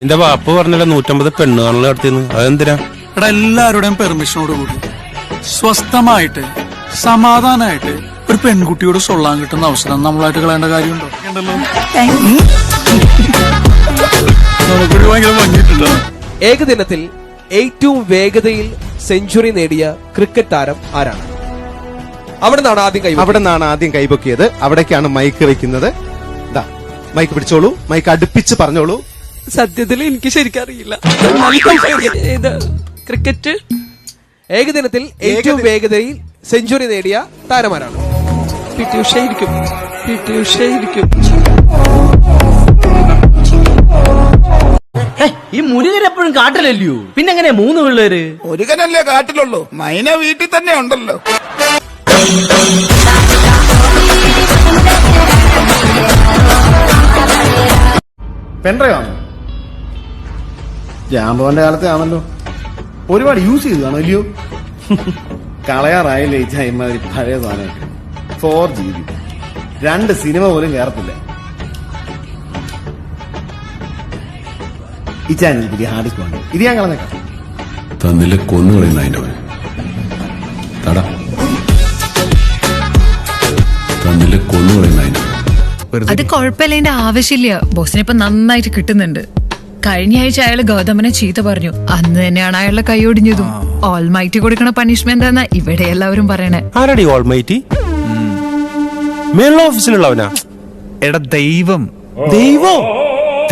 എന്റെ വാപ്പ പറഞ്ഞല്ലോ 150 പെണ്ണ് കാണൽ നടത്തിയെന്ന്. അതെന്തിനാ? എടാ, എല്ലാവരുടെയും പെർമിഷനോട് കൂടി സ്വസ്ഥമായിട്ട് സമാധാനമായിട്ട് ഒരു പെൺകുട്ടിയോട് സൊള്ളാൻ കിട്ടുന്ന അവസരം നമ്മളായിട്ട് കളയേണ്ട കാര്യമുണ്ടോ? ഭയങ്കര ഭംഗിയിട്ടുണ്ടോ? ഏകദിനത്തിൽ ഏറ്റവും വേഗതയിൽ സെഞ്ചുറി നേടിയ ക്രിക്കറ്റ് താരം ആരാണ്? അവിടെ നിന്നാണ് ആദ്യം കൈപൊക്കിയത്. അവിടേക്കാണ് മൈക്ക് വെക്കുന്നത്. മൈക്ക് പിടിച്ചോളൂ, മൈക്ക് അടുപ്പിച്ച് പറഞ്ഞോളൂ. സത്യത്തിൽ എനിക്ക് ശരിക്കും അറിയില്ല. ക്രിക്കറ്റ് ഏകദിനത്തിൽ ഏറ്റവും വേഗതയിൽ സെഞ്ചുറി നേടിയ താരമാരാണ്? പി.ടി. ഉഷയായിരിക്കും. ഈ മുരുകൻ എപ്പോഴും കാട്ടിലല്ലയോ, പിന്നെ എങ്ങനെ 3 പിള്ളേര്? മുരുകനല്ലേ കാട്ടിലുള്ളൂ, മൈന വീട്ടിൽ തന്നെ ഉണ്ടല്ലോ. പെൻഡ്രൈവാണോ? ജാമ്പവന്റെ കാലത്തെ ആണല്ലോ, ഒരുപാട് യൂസ് ചെയ്തതാണോ? ഇല്ലയോ? കളയാറായില്ലേ ഈ ചൈമാതിരി പഴയ സാധനമൊക്കെ. 4GB 2 സിനിമ പോലും കേറത്തില്ല. ഈ ചാനൽ പുതിയ ഹാർഡ് ഡിസ്ക് വേണം. ഇത് ഞാൻ കളഞ്ഞേക്കാം. തന്നില്ല കൊന്നുകളയുന്ന അതിന്റെ തന്നില്ല കൊന്നുകളയുന്ന അതിന്റെ അത് കുഴപ്പമില്ല, ആവശ്യമില്ല. ബോസിനിപ്പൊ നന്നായിട്ട് കിട്ടുന്നുണ്ട്. കഴിഞ്ഞ ആഴ്ച അയാള് ഗൗതമനെ ചീത്ത പറഞ്ഞു. അന്ന് തന്നെയാണ് അയാളുടെ കൈ ഒടിഞ്ഞതും. ഓൾമൈറ്റി കൊടുക്കണ പണിഷ്മെന്റ് എന്നാ ഇവിടെ എല്ലാവരും പറയണേ. ആരാടി ഓൾമൈറ്റി? മേലുള്ള ഓഫീസിലുള്ളവനാ? എടാ, ദൈവം.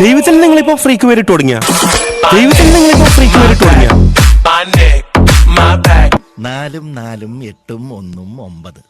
ദൈവത്തിൽ നിങ്ങളിപ്പോ ഫ്രീക്ക് വരിട്ട് തുടങ്ങിയ 4 4 8 1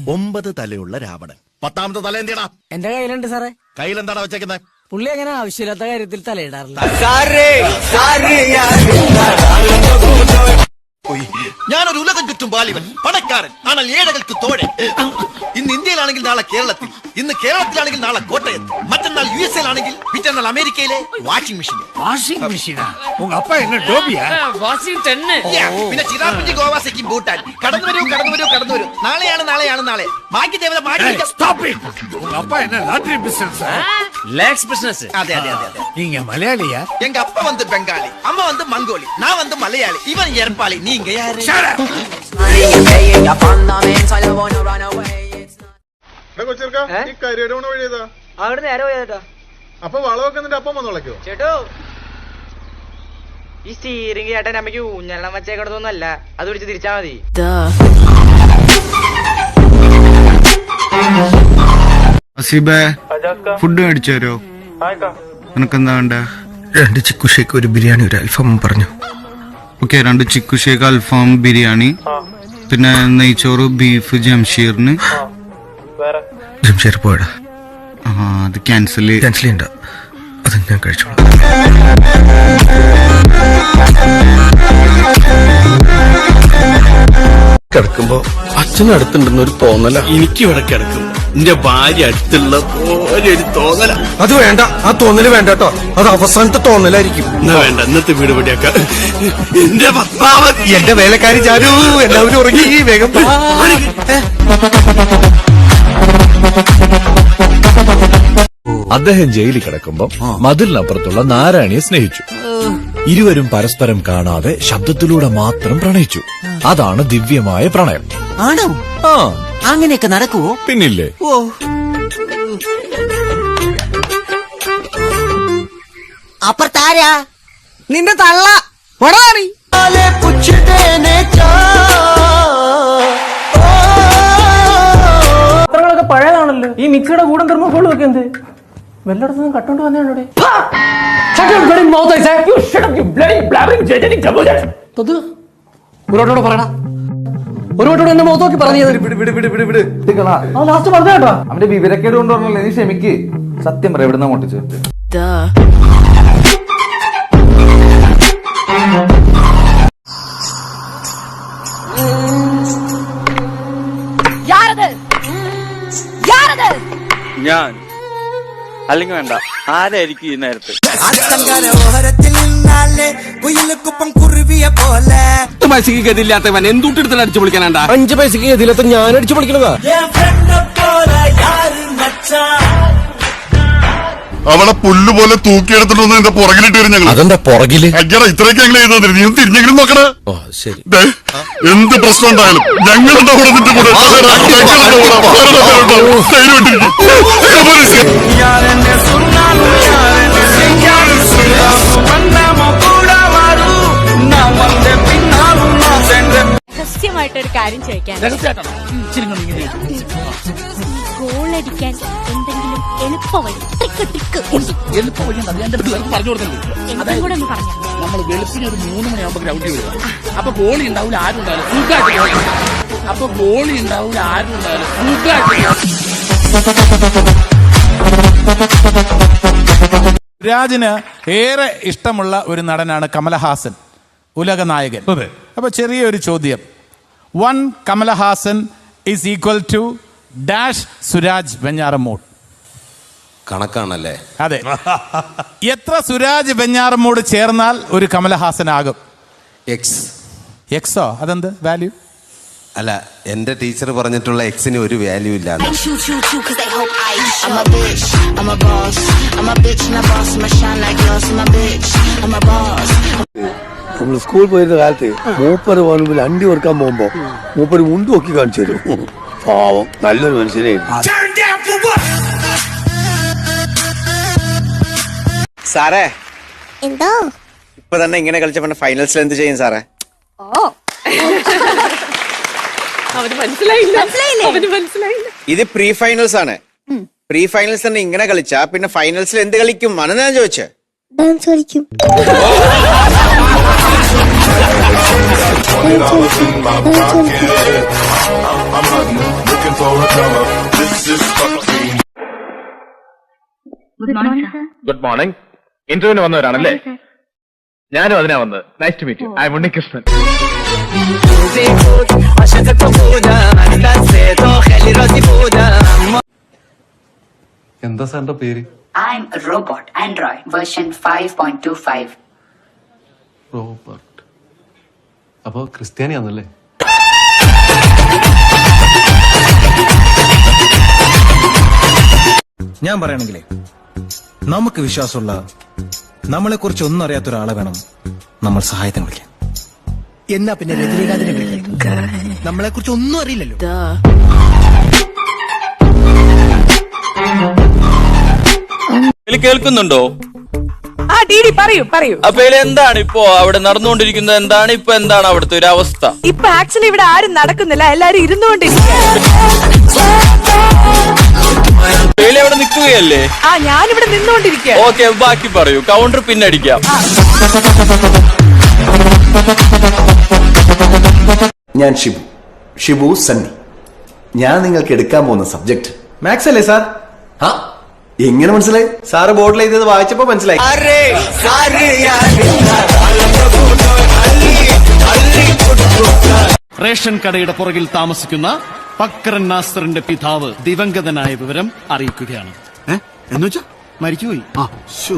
9 തലയുള്ള രാവണൻ. 10ാമത്തെ തല എന്തിനാ? എന്റെ കയ്യിലുണ്ട് സാറേ. കയ്യിലെന്താടാ വെച്ചേക്കുന്നത്? പുള്ളി അങ്ങനെ ആവശ്യമില്ലാത്ത കാര്യത്തിൽ തലയിടാറില്ല. ഞാനൊരു ഉലകം ചുറ്റും ബാലിവൻ, പണക്കാരൻ, ஆனால் ഏഴകൾക്ക് തോഴൻ. ഇന്ന് ഇന്ത്യയിലാണെങ്കിൽ നാളെ കേരളത്തിൽ, ഇന്ന് കേരളത്തിലാണെങ്കിൽ നാളെ കോട്ടയത്ത്, മറ്റന്നാൾ USA-ലാണെങ്കിൽ പിറ്റന്നാൾ അമേരിക്കയിലെ വാഷിംഗ് മെഷീനാ. ഉங்க அப்பா என்ன டோபியா? പിന്നെ ചിറാപ്പുഞ്ചി ഗോവാസയ്ക്കും ഭൂട്ടാൻ. കടന്നു വരൂ. നാളെ ബാക്കി ദേവത உங்க அப்பா என்ன லாட்டரி பிசினஸ்? ലാക്സ് ബിസിനസ്. അതെ. நீங்க மலையாளியா? எங்க அப்பா வந்து பெங்காலி, அம்மா வந்து மங்கோலி, நான் வந்து மலையாளி, இவன் ஏற்பாளி, நீங்க யாரு? അവിടെ നേരെ പോയതാ. അപ്പൊ വളവൊക്കെ നിന്റെ അപ്പം വന്ന് വിളക്കോ? ചേട്ടോ, ഈ സ്റ്റീറിംഗ് ചേട്ടൻ അമ്മയ്ക്ക് ഊഞ്ഞെല്ലാം വെച്ചേക്കണതൊന്നല്ല, അത് പിടിച്ച് തിരിച്ചാ മതി. ഫുഡ് മേടിച്ചു തരോ? നിനക്കെന്താ വേണ്ട? 2 ചിക്കു ഷേക്ക്, ഒരു ബിരിയാണി, ഒരു അൽഫാം പറഞ്ഞു. ഓക്കെ, 2 ചിക്കു ഷേക്ക്, അൽഫാം, ബിരിയാണി, പിന്നെ നെയ്ച്ചോറ്, ബീഫ്, ജംഷീറിന്. ജംഷീർ പോയടാ. അത് ക്യാൻസൽ ചെയ്യണ്ട, അത് ഞാൻ കഴിച്ചോളാം. കിടക്കുമ്പോ അച്ഛനടുത്തുണ്ടെന്നൊരു തോന്നല. എനിക്ക് ഇവിടെ കിടക്കും എന്റെ ഭാര്യ അടുത്തുള്ള ഒരു തോന്നല. അത് വേണ്ട, ആ തോന്നല് വേണ്ട കേട്ടോ. അത് അവസാനത്തെ തോന്നലായിരിക്കും. എന്നാ വേണ്ട, ഇന്നത്തെ വീട് പടിയാക്ക. എന്റെ പത്മാവതി, എന്റെ വേലക്കാരി ചാരു, എല്ലാവരും ഉറങ്ങി. വേഗം അദ്ദേഹം ജയിലിൽ കിടക്കുമ്പോ മതിലിനപ്പുറത്തുള്ള നാരായണിയെ സ്നേഹിച്ചു. ഇരുവരും പരസ്പരം കാണാതെ ശബ്ദത്തിലൂടെ മാത്രം പ്രണയിച്ചു. അതാണ് ദിവ്യമായ പ്രണയം. ആണോ? അങ്ങനെയൊക്കെ നടക്കുവോ? പിന്നില്ലേ. അപ്പുറത്താരാ? നിന്റെ തള്ള പൊടാറി. പത്രങ്ങളൊക്കെ പഴയതാണല്ലോ. ഈ മിക്സിയുടെ കൂടെ തെർമോക്കോളും ഒക്കെ എന്ത് വല്ലയിടത്തുനിന്നും കട്ടോണ്ട് വന്നതാണോടെ? ഒരുവട്ടോട് പറയടാ, ഒരുവട്ടോട് എന്നെ മുഖത്ത് നോക്കി പറഞ്ഞു. ലാസ്റ്റ് പറഞ്ഞു കേട്ടോ. അവന്റെ വിവരക്കേട് കൊണ്ടുവരണല്ലേ, നീ ക്ഷമിക്ക്. സത്യം പറയാം, എവിടുന്ന പൊട്ടിച്ച്? ഞാൻ അല്ലെങ്കിൽ വേണ്ട, ആരായിരിക്കും ഈ നേരത്ത്? പൈസക്ക് ഗതിയില്ലാത്തവൻ എന്തുട്ടെടുത്ത് അടിച്ചു പൊളിക്കാനാണ്ടാ? 5 പൈസക്ക് ഗതിയില്ലാത്ത ഞാൻ അടിച്ചു പൊളിക്കണതാ. അവളെ പുല്ലുപോലെ തൂക്കിയെടുത്തിട്ടൊന്ന് എന്റെ പുറകിലിട്ട് വരും ഞങ്ങൾ. അതെന്താ പുറകില്? അയ്യടാ ഇത്രയൊക്കെ ഞങ്ങൾ എഴുതാൻ നീ ഒന്ന് തിരിഞ്ഞെങ്കിലും നോക്കണേ. ഓ ശരി. ദേ, എന്ത് പ്രശ്നം ഉണ്ടായാലും ഞങ്ങളുടെ കൂടെ നിന്റെ കൂടെ രഹസ്യമായിട്ടൊരു കാര്യം ചോദിക്കാൻ, ഗോളടിക്കാൻ എന്തെങ്കിലും എളുപ്പവഴി എന്തും കൂടെ ഒന്ന് പറഞ്ഞു. നമ്മൾ വെളുപ്പിന് ഒരു 3 മണിയാകുമ്പോ ഗ്രൗണ്ടിൽ വരിക. അപ്പൊ ഗോളി ഉണ്ടാവില്ല, ആരും ഉണ്ടാവില്ല. അപ്പൊ ഗോളി ഉണ്ടാവില്ല, ആരും ഉണ്ടാവില്ല. രാജിന് ഏറെ ഇഷ്ടമുള്ള ഒരു നടനാണ് കമലഹാസൻ, ഉലക നായകൻ. അപ്പൊ ചെറിയൊരു ചോദ്യം. 1 Kamal Haasan is equal to dash Suraj Venjaramoodu. കണക്കാണല്ലേ? അതെ. എത്ര സുരാജ് വെഞ്ഞാറമ്മൂട് ചേർന്നാൽ ഒരു കമലഹാസൻ ആകും? എക്സോ? അതെന്ത് വാല്യൂ? അല്ല, എന്റെ ടീച്ചർ പറഞ്ഞിട്ടുള്ള എക്സിന് ഒരു വാല്യൂ ഇല്ല. നമ്മൾ സ്കൂളിൽ പോയിരുന്ന കാലത്ത് മൂപ്പര് മുമ്പിൽ അണ്ടി ഓർക്കാൻ പോകുമ്പോ മൂപ്പര് മുണ്ട് നോക്കി കാണിച്ചു തരും. പാവം, നല്ലൊരു മനുഷ്യനെ. സാറേ, എന്തോ ഇപ്പൊ തന്നെ ഇങ്ങനെ കളിച്ചപ്പോ ഫൈനൽസിൽ എന്ത് ചെയ്യും സാറേ? ഇത് പ്രീ ഫൈനൽസ് ആണ്. പ്രീ ഫൈനൽസ് തന്നെ ഇങ്ങനെ കളിച്ചാ പിന്നെ ഫൈനൽസിൽ എന്ത് കളിക്കും ആണ് ഞാൻ ചോദിച്ചേ. ഡാൻസ് കളിക്കും. Good morning. ഇന്റർവ്യൂവിന് വന്നവരാണല്ലേ? ഞാനും അതിനാ വന്നത്. Nice to meet you. I am Unnikrishnan. എന്താ സാറിന്റെ പേര്? I'm a robot, Android version 5.25. Robert. അപ്പൊ ക്രിസ്ത്യാനിയാണല്ലേ? ഞാൻ പറയണെങ്കിലേ, നമുക്ക് വിശ്വാസമുള്ള, നമ്മളെ കുറിച്ച് ഒന്നും അറിയാത്ത ഒരാളെ വേണം നമ്മൾ സഹായത്തിന് വിളിക്കാൻ. എന്നാ പിന്നെ രജനീകാന്തിനെ വിളിക്കാം. നമ്മളെ കുറിച്ച് ഒന്നും അറിയില്ലല്ലോ. കേൾക്കുന്നുണ്ടോ? പറയൂ. അപ്പൊ എന്താണ് ഇപ്പോ അവിടെ നടന്നുകൊണ്ടിരിക്കുന്നത്? എന്താണ് ഇപ്പൊ, എന്താണ് അവിടുത്തെ ഒരു അവസ്ഥ? ഇപ്പൊ ആക്ച്വലി ഇവിടെ ആരും നടക്കുന്നില്ല, എല്ലാരും അവിടെ നിൽക്കുകയല്ലേ? ഞാനിവിടെ നിന്നുകൊണ്ടിരിക്കുക. ഓക്കെ, ബാക്കി പറയൂ. കൗണ്ടർ പിന്നടിക്കാം. ഞാൻ ഷിബു സണ്ണി. ഞാൻ നിങ്ങൾക്ക് എടുക്കാൻ പോകുന്ന സബ്ജക്ട് മാത്സ് അല്ലേ സാർ? എങ്ങനെ മനസ്സിലായി? സാറ് ബോർഡിൽ എഴുതിയത് വായിച്ചപ്പോ മനസ്സിലായി. റേഷൻ കടയുടെ പുറകിൽ താമസിക്കുന്ന ഫക്രൻ നാസറിന്റെ പിതാവ് ദിവംഗതനായ വിവരം അറിയിക്കുകയാണ്. എന്നുവെച്ചാ മരിച്ചുപോയി.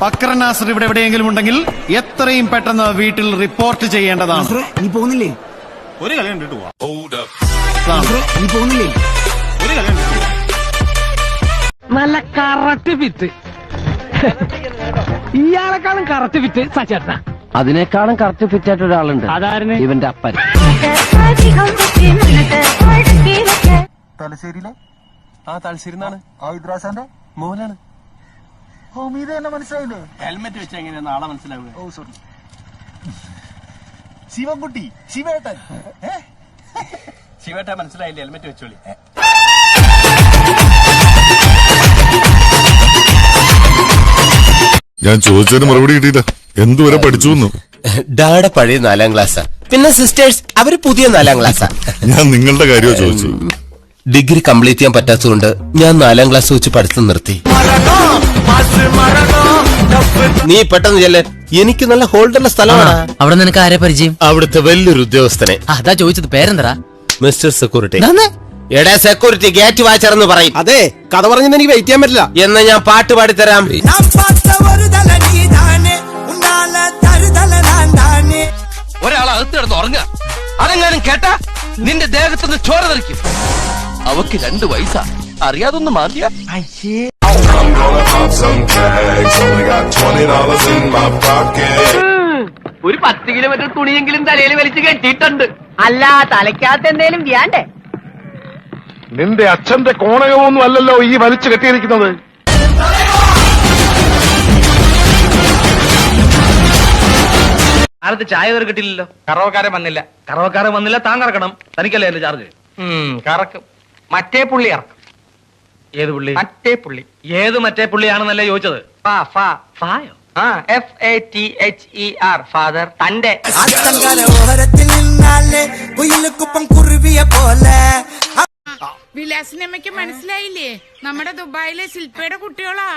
ഫക്രൻ നാസർ ഇവിടെ എവിടെയെങ്കിലും ഉണ്ടെങ്കിൽ എത്രയും പെട്ടെന്ന് വീട്ടിൽ റിപ്പോർട്ട് ചെയ്യേണ്ടതാണ്. നീ പോകുന്നില്ലേ? ഒരു കളി കണ്ടിട്ട് പോവാ. നീ പോകുന്നില്ലേ? ഒരു കളി കണ്ടിട്ട് പോവാ. നല്ല കറക്റ്റ് ഫിറ്റ്. ഇയാളെക്കാളും കറക്റ്റ് ഫിറ്റ് സച്ചേട്ടാ. അതിനേക്കാളും കറക്റ്റ് ഫിറ്റ് ആയിട്ട് ഒരാളുണ്ട്. അതായിരുന്നു ഇവന്റെ അപ്പൻ. തലശ്ശേരിയിലെ തലശ്ശേരിന്നാണ് ഇദ്രാസാന്റെ മോനാണ്. ഹോമീദ എന്നെ മനസ്സിലായില്ലേ? ഹെൽമെറ്റ് വെച്ച് എങ്ങനെയാണ് ആളെ മനസ്സിലാവുക? ഓ സോറി. ശിവൻകുട്ടി, ശിവേട്ടൻ. ശിവേട്ട മനസ്സിലായില്ലേ? ഹെൽമെറ്റ് വെച്ചോളി. ഞാൻ ചോദിച്ചതിന് മറുപടി കിട്ടിയില്ല. എന്തുവരെ പഠിച്ചു? ഡാഡ പഴയ 4ാം ക്ലാസ്സാ. പിന്നെ സിസ്റ്റേഴ്സ് അവര് പുതിയ 4ാം ക്ലാസ്സാ. ഞാൻ നിങ്ങളുടെ കാര്യമോ ചോദിച്ചു. ഡിഗ്രി കംപ്ലീറ്റ് ചെയ്യാൻ പറ്റാത്തതുകൊണ്ട് ഞാൻ 4ാം ക്ലാസ് വെച്ച് പഠിത്തം നിർത്തി. നീ പെട്ടെന്ന് ചെല്ല്, എനിക്ക് നല്ല ഹോൾഡുള്ള സ്ഥലമാണ്. അവിടെ നിനക്ക് ആരെ പരിചയം? അവിടുത്തെ വലിയൊരു ഉദ്യോഗസ്ഥനെ. അതാ ചോദിച്ചത്. പേരെന്തരാ? Mister security. എടാ സെക്യൂരിറ്റി, ഗേറ്റ് വാച്ചറെന്ന് പറയും. അതെ, കഥ പറഞ്ഞെന്ന് എനിക്ക് വെയിറ്റ് ചെയ്യാൻ പറ്റില്ല. എന്ന് ഞാൻ പാട്ട് പാടിത്തരാം. ഒരാൾ അകത്ത് കിടന്ന് ഉറങ്ങുക, അതെങ്ങാനും കേട്ടാ നിന്റെ ദേഹത്തുനിന്ന് ചോര തെറിക്കും. അവക്ക് 2 വയസ്സാ, അറിയാതൊന്ന് മാറിയ I'm gonna pop some tags. Only got $20 in my pocket. ഒരു 10 കിലോമീറ്റർ തുണിയെങ്കിലും തലയിൽ വലിച്ചു കെട്ടിയിട്ടുണ്ട്. അല്ല തലയ്ക്കകത്ത് എന്തേലും വ്യാണ്ടേ? നിന്റെ അച്ഛന്റെ കോണകമൊന്നും അല്ലല്ലോ ഈ വലിച്ചു കെട്ടിയിരിക്കുന്നത്. കാലത്ത് ചായ വരെ കിട്ടില്ലല്ലോ. കറവക്കാരൻ വന്നില്ല താൻ കറക്കണം. തനിക്കല്ലേ എന്റെ ചാർജ്? കറക്കും. മറ്റേ പുള്ളി ഇറക്കും. ഏത് പുള്ളി? മറ്റേ പുള്ളി. ഏത് മറ്റേ പുള്ളിയാണെന്നല്ലേ ചോദിച്ചത്? ഫായോ? FATHER father. തന്റെ വിലാസിനമ്മയ്ക്ക് മനസ്സിലായില്ലേ? നമ്മുടെ ദുബായിലെ ശില്പയുടെ കുട്ടികളാ.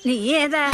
നീ ഏതാ?